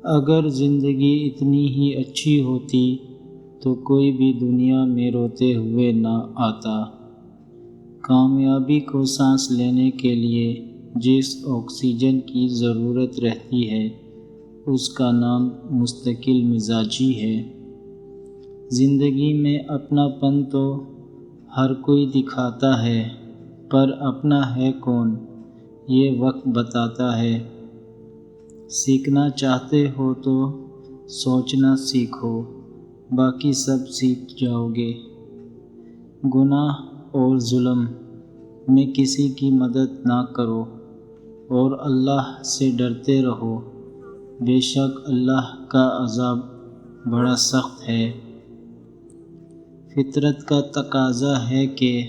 اگر زندگی اتنی ہی اچھی ہوتی تو کوئی بھی دنیا میں روتے ہوئے نہ آتا۔ کامیابی کو سانس لینے کے لیے جس آکسیجن کی ضرورت رہتی ہے اس کا نام مستقل مزاجی ہے۔ زندگی میں اپنا پن تو ہر کوئی دکھاتا ہے، پر اپنا ہے کون یہ وقت بتاتا ہے۔ سیکھنا چاہتے ہو تو سوچنا سیکھو، باقی سب سیکھ جاؤ گے۔ گناہ اور ظلم میں کسی کی مدد نہ کرو اور اللہ سے ڈرتے رہو، بے شک اللہ کا عذاب بڑا سخت ہے۔ فطرت کا تقاضا ہے کہ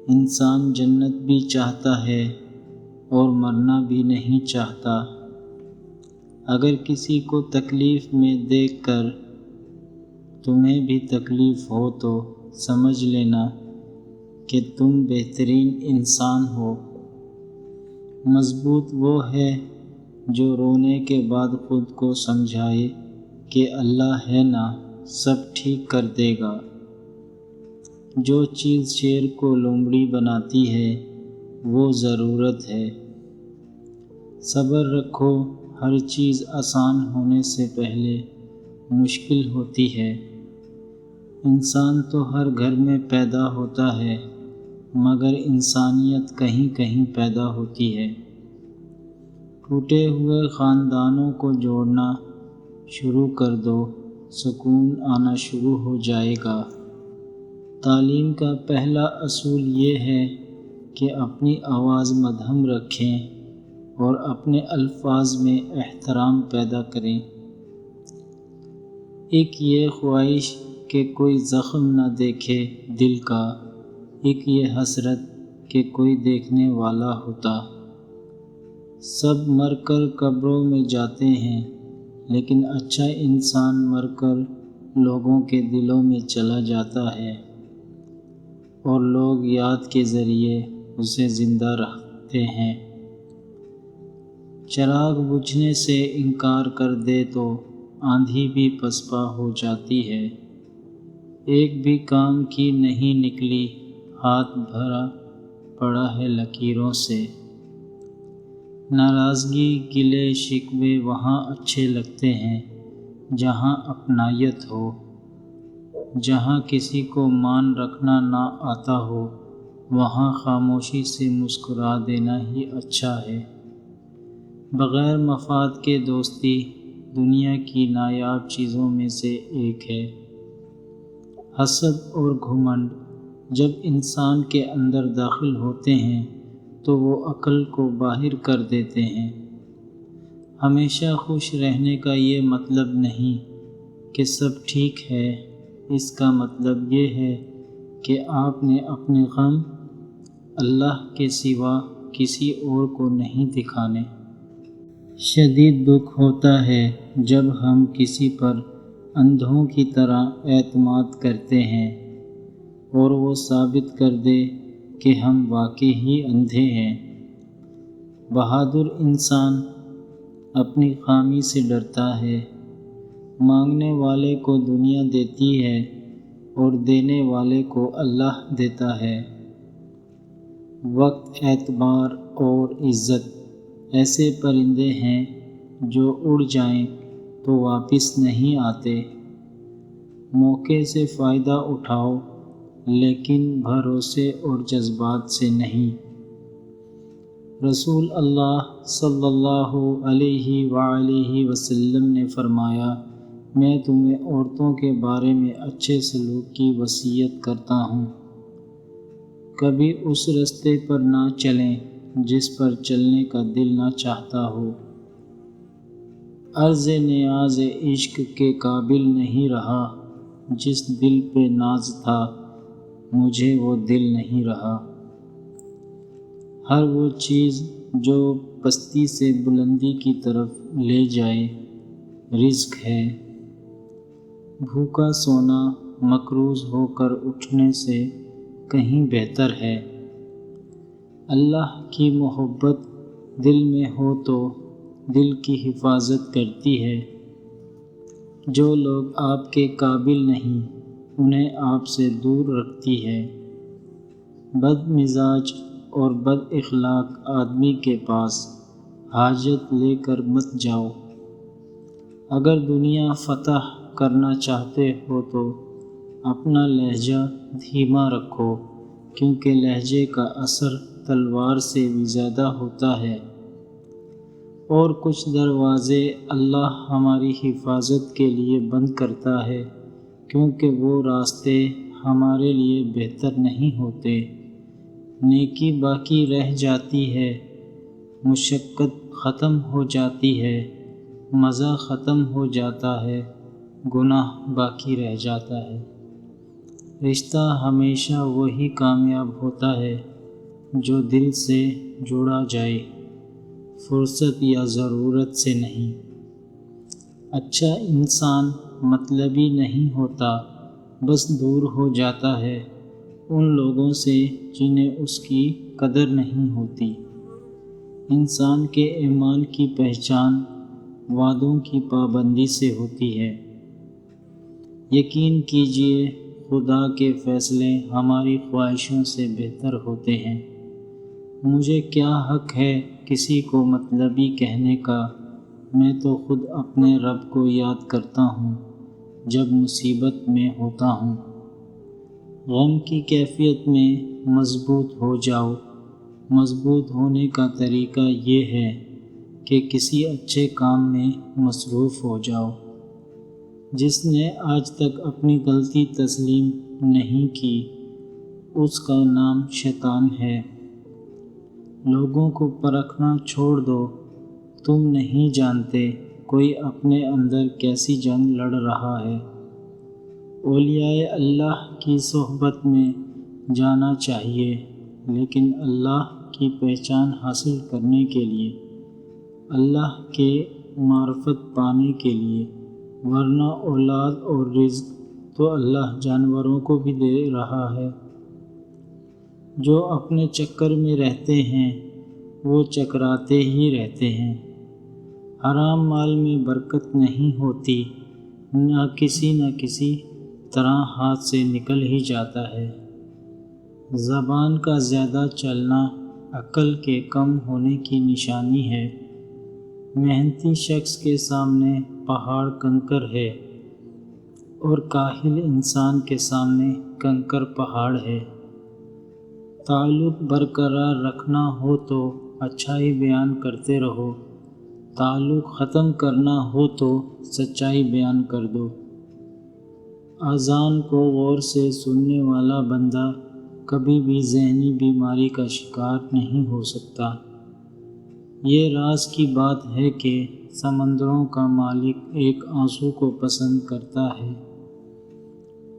انسان جنت بھی چاہتا ہے اور مرنا بھی نہیں چاہتا۔ اگر کسی کو تکلیف میں دیکھ کر تمہیں بھی تکلیف ہو تو سمجھ لینا کہ تم بہترین انسان ہو۔ مضبوط وہ ہے جو رونے کے بعد خود کو سمجھائے کہ اللہ ہے نا، سب ٹھیک کر دے گا۔ جو چیز شیر کو لومڑی بناتی ہے وہ ضرورت ہے۔ صبر رکھو، ہر چیز آسان ہونے سے پہلے مشکل ہوتی ہے۔ انسان تو ہر گھر میں پیدا ہوتا ہے، مگر انسانیت کہیں کہیں پیدا ہوتی ہے۔ ٹوٹے ہوئے خاندانوں کو جوڑنا شروع کر دو، سکون آنا شروع ہو جائے گا۔ تعلیم کا پہلا اصول یہ ہے کہ اپنی آواز مدھم رکھیں اور اپنے الفاظ میں احترام پیدا کریں۔ ایک یہ خواہش کہ کوئی زخم نہ دیکھے دل کا، ایک یہ حسرت کہ کوئی دیکھنے والا ہوتا۔ سب مر کر قبروں میں جاتے ہیں، لیکن اچھا انسان مر کر لوگوں کے دلوں میں چلا جاتا ہے اور لوگ یاد کے ذریعے اسے زندہ رکھتے ہیں۔ چراغ بجھنے سے انکار کر دے تو آندھی بھی پسپا ہو جاتی ہے۔ ایک بھی کام کی نہیں نکلی، ہاتھ بھرا پڑا ہے لکیروں سے۔ ناراضگی گلے شکوے وہاں اچھے لگتے ہیں جہاں اپنائیت ہو۔ جہاں کسی کو مان رکھنا نہ آتا ہو وہاں خاموشی سے مسکرا دینا ہی اچھا ہے۔ بغیر مفاد کے دوستی دنیا کی نایاب چیزوں میں سے ایک ہے۔ حسد اور گھمنڈ جب انسان کے اندر داخل ہوتے ہیں تو وہ عقل کو باہر کر دیتے ہیں۔ ہمیشہ خوش رہنے کا یہ مطلب نہیں کہ سب ٹھیک ہے، اس کا مطلب یہ ہے کہ آپ نے اپنے غم اللہ کے سوا کسی اور کو نہیں دکھانے۔ شدید دکھ ہوتا ہے جب ہم کسی پر اندھوں کی طرح اعتماد کرتے ہیں اور وہ ثابت کر دے کہ ہم واقعی ہی اندھے ہیں۔ بہادر انسان اپنی خامی سے ڈرتا ہے۔ مانگنے والے کو دنیا دیتی ہے اور دینے والے کو اللہ دیتا ہے۔ وقت، اعتبار اور عزت ایسے پرندے ہیں جو اڑ جائیں تو واپس نہیں آتے۔ موقع سے فائدہ اٹھاؤ لیکن بھروسے اور جذبات سے نہیں۔ رسول اللہ صلی اللہ علیہ وآلہ وسلم نے فرمایا، میں تمہیں عورتوں کے بارے میں اچھے سلوک کی وصیت کرتا ہوں۔ کبھی اس رستے پر نہ چلیں جس پر چلنے کا دل نہ چاہتا ہو۔ عرض نیاز عشق کے قابل نہیں رہا، جس دل پہ ناز تھا مجھے وہ دل نہیں رہا۔ ہر وہ چیز جو پستی سے بلندی کی طرف لے جائے رزق ہے۔ بھوکا سونا مقروض ہو کر اٹھنے سے کہیں بہتر ہے۔ اللہ کی محبت دل میں ہو تو دل کی حفاظت کرتی ہے۔ جو لوگ آپ کے قابل نہیں انہیں آپ سے دور رکھتی ہے۔ بد مزاج اور بد اخلاق آدمی کے پاس حاجت لے کر مت جاؤ۔ اگر دنیا فتح کرنا چاہتے ہو تو اپنا لہجہ دھیما رکھو، کیونکہ لہجے کا اثر تلوار سے بھی زیادہ ہوتا ہے۔ اور کچھ دروازے اللہ ہماری حفاظت کے لیے بند کرتا ہے، کیونکہ وہ راستے ہمارے لیے بہتر نہیں ہوتے۔ نیکی باقی رہ جاتی ہے، مشقت ختم ہو جاتی ہے، مزہ ختم ہو جاتا ہے، گناہ باقی رہ جاتا ہے۔ رشتہ ہمیشہ وہی کامیاب ہوتا ہے جو دل سے جوڑا جائے، فرصت یا ضرورت سے نہیں۔ اچھا انسان مطلبی نہیں ہوتا، بس دور ہو جاتا ہے ان لوگوں سے جنہیں اس کی قدر نہیں ہوتی۔ انسان کے ایمان کی پہچان وعدوں کی پابندی سے ہوتی ہے۔ یقین کیجیے خدا کے فیصلے ہماری خواہشوں سے بہتر ہوتے ہیں۔ مجھے کیا حق ہے کسی کو مطلبی کہنے کا؟ میں تو خود اپنے رب کو یاد کرتا ہوں جب مصیبت میں ہوتا ہوں۔ غم کی کیفیت میں مضبوط ہو جاؤ۔ مضبوط ہونے کا طریقہ یہ ہے کہ کسی اچھے کام میں مصروف ہو جاؤ۔ جس نے آج تک اپنی غلطی تسلیم نہیں کی، اس کا نام شیطان ہے۔ لوگوں کو پرکھنا چھوڑ دو، تم نہیں جانتے کوئی اپنے اندر کیسی جنگ لڑ رہا ہے۔ اولیاء اللہ کی صحبت میں جانا چاہیے، لیکن اللہ کی پہچان حاصل کرنے کے لیے، اللہ کے معرفت پانے کے لیے، ورنہ اولاد اور رزق تو اللہ جانوروں کو بھی دے رہا ہے۔ جو اپنے چکر میں رہتے ہیں وہ چکراتے ہی رہتے ہیں۔ حرام مال میں برکت نہیں ہوتی، نہ کسی طرح ہاتھ سے نکل ہی جاتا ہے۔ زبان کا زیادہ چلنا عقل کے کم ہونے کی نشانی ہے۔ محنتی شخص کے سامنے پہاڑ کنکر ہے، اور کاہل انسان کے سامنے کنکر پہاڑ ہے۔ تعلق برقرار رکھنا ہو تو اچھائی بیان کرتے رہو، تعلق ختم کرنا ہو تو سچائی بیان کر دو۔ اذان کو غور سے سننے والا بندہ کبھی بھی ذہنی بیماری کا شکار نہیں ہو سکتا۔ یہ راز کی بات ہے کہ سمندروں کا مالک ایک آنسو کو پسند کرتا ہے۔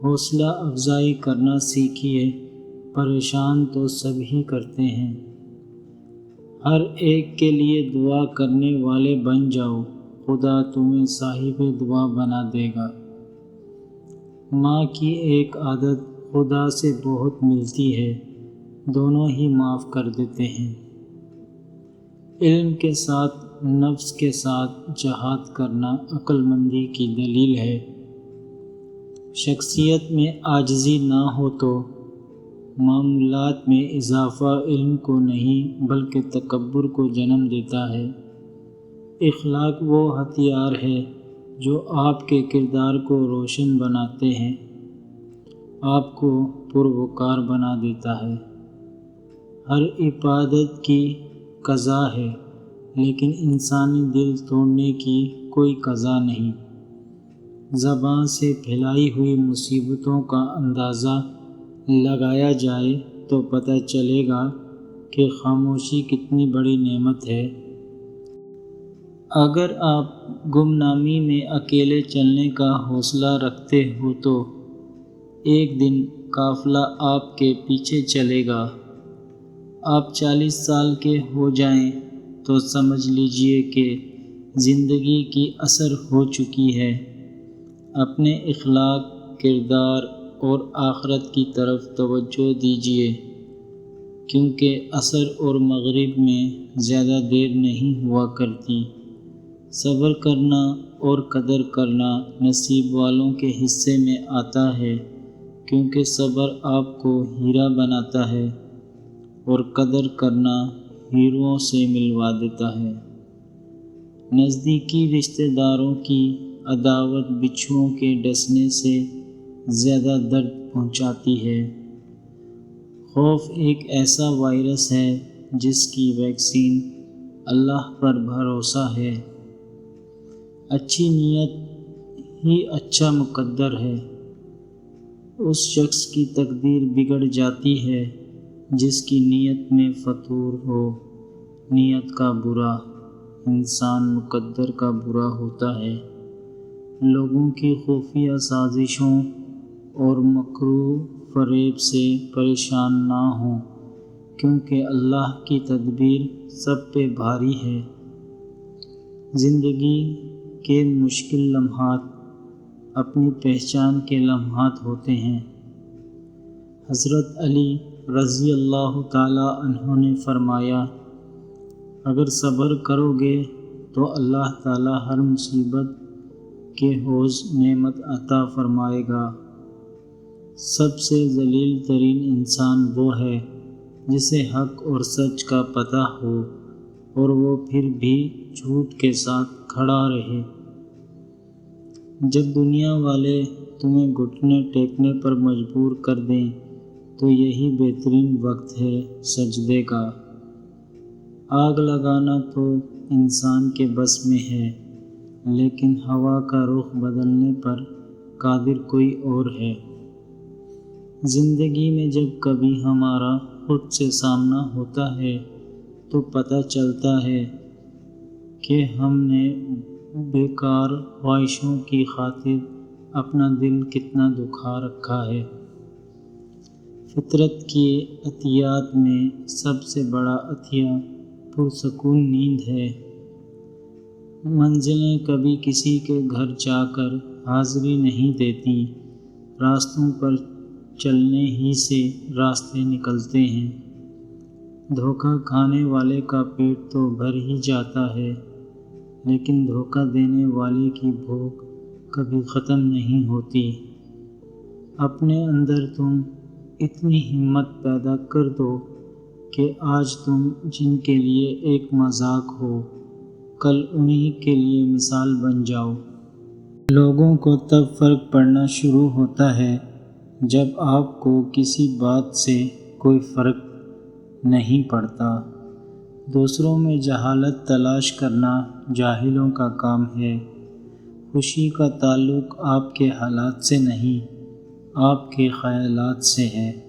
حوصلہ افزائی کرنا سیکھیے، پریشان تو سبھی کرتے ہیں۔ ہر ایک کے لیے دعا کرنے والے بن جاؤ، خدا تمہیں صاحب دعا بنا دے گا۔ ماں کی ایک عادت خدا سے بہت ملتی ہے، دونوں ہی معاف کر دیتے ہیں۔ علم کے ساتھ نفس کے ساتھ جہاد کرنا عقل مندی کی دلیل ہے۔ شخصیت میں عاجزی نہ ہو تو معاملات میں اضافہ علم کو نہیں بلکہ تکبر کو جنم دیتا ہے۔ اخلاق وہ ہتھیار ہے جو آپ کے کردار کو روشن بناتے ہیں، آپ کو پروقار بنا دیتا ہے۔ ہر عبادت کی قضا ہے، لیکن انسانی دل توڑنے کی کوئی قضا نہیں۔ زبان سے پھیلائی ہوئی مصیبتوں کا اندازہ لگایا جائے تو پتہ چلے گا کہ خاموشی کتنی بڑی نعمت ہے۔ اگر آپ گمنامی میں اکیلے چلنے کا حوصلہ رکھتے ہو تو ایک دن قافلہ آپ کے پیچھے چلے گا۔ آپ 40 سال کے ہو جائیں تو سمجھ لیجئے کہ زندگی کی اثر ہو چکی ہے۔ اپنے اخلاق، کردار اور آخرت کی طرف توجہ دیجئے، کیونکہ عصر اور مغرب میں زیادہ دیر نہیں ہوا کرتی۔ صبر کرنا اور قدر کرنا نصیب والوں کے حصے میں آتا ہے، کیونکہ صبر آپ کو ہیرا بناتا ہے اور قدر کرنا ہیروؤں سے ملوا دیتا ہے۔ نزدیکی رشتہ داروں کی عداوت بچھوؤں کے ڈسنے سے زیادہ درد پہنچاتی ہے۔ خوف ایک ایسا وائرس ہے جس کی ویکسین اللہ پر بھروسہ ہے۔ اچھی نیت ہی اچھا مقدر ہے۔ اس شخص کی تقدیر بگڑ جاتی ہے جس کی نیت میں فتور ہو۔ نیت کا برا انسان مقدر کا برا ہوتا ہے۔ لوگوں کی خفیہ سازشوں اور مکروہ فریب سے پریشان نہ ہوں، کیونکہ اللہ کی تدبیر سب پہ بھاری ہے۔ زندگی کے مشکل لمحات اپنی پہچان کے لمحات ہوتے ہیں۔ حضرت علی رضی اللہ تعالیٰ عنہ نے فرمایا، اگر صبر کرو گے تو اللہ تعالیٰ ہر مصیبت کے حوض نعمت عطا فرمائے گا۔ سب سے ذلیل ترین انسان وہ ہے جسے حق اور سچ کا پتہ ہو اور وہ پھر بھی جھوٹ کے ساتھ کھڑا رہے۔ جب دنیا والے تمہیں گھٹنے ٹیکنے پر مجبور کر دیں تو یہی بہترین وقت ہے سجدے کا۔ آگ لگانا تو انسان کے بس میں ہے، لیکن ہوا کا رخ بدلنے پر قادر کوئی اور ہے۔ زندگی میں جب کبھی ہمارا خود سے سامنا ہوتا ہے تو پتہ چلتا ہے کہ ہم نے بیکار خواہشوں کی خاطر اپنا دل کتنا دکھا رکھا ہے۔ فطرت کے عطیات میں سب سے بڑا عطیہ پرسکون نیند ہے۔ منزلیں کبھی کسی کے گھر جا کر حاضری نہیں دیتی، راستوں پر چلنے ہی سے راستے نکلتے ہیں۔ دھوکہ کھانے والے کا پیٹ تو بھر ہی جاتا ہے، لیکن دھوکہ دینے والے کی بھوک کبھی ختم نہیں ہوتی۔ اپنے اندر تم اتنی ہمت پیدا کر دو کہ آج تم جن کے لیے ایک مذاق ہو، کل انہی کے لیے مثال بن جاؤ۔ لوگوں کو تب فرق پڑنا شروع ہوتا ہے جب آپ کو کسی بات سے کوئی فرق نہیں پڑتا۔ دوسروں میں جہالت تلاش کرنا جاہلوں کا کام ہے۔ خوشی کا تعلق آپ کے حالات سے نہیں، آپ کے خیالات سے ہے۔